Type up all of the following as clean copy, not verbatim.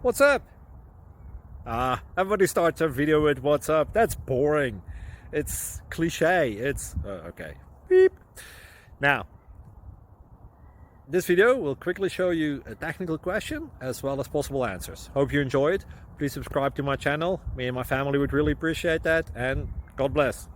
What's up? Everybody starts a video with what's up. That's boring. It's cliche. It's okay. Beep. Now, this video will quickly show you a technical question as well as possible answers. Hope you enjoy it. Please subscribe to my channel. Me and my family would really appreciate that, and God bless.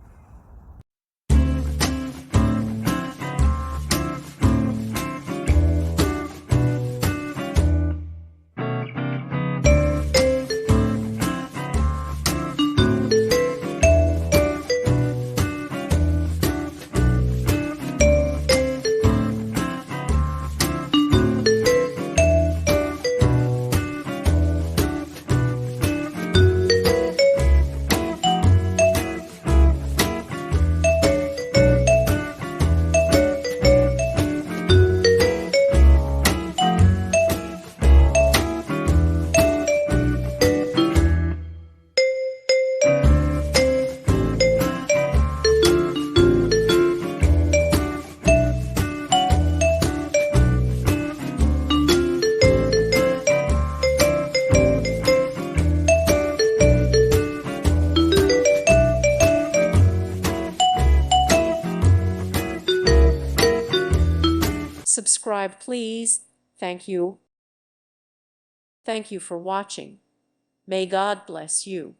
Subscribe, please. Thank you. Thank you for watching. May God bless you.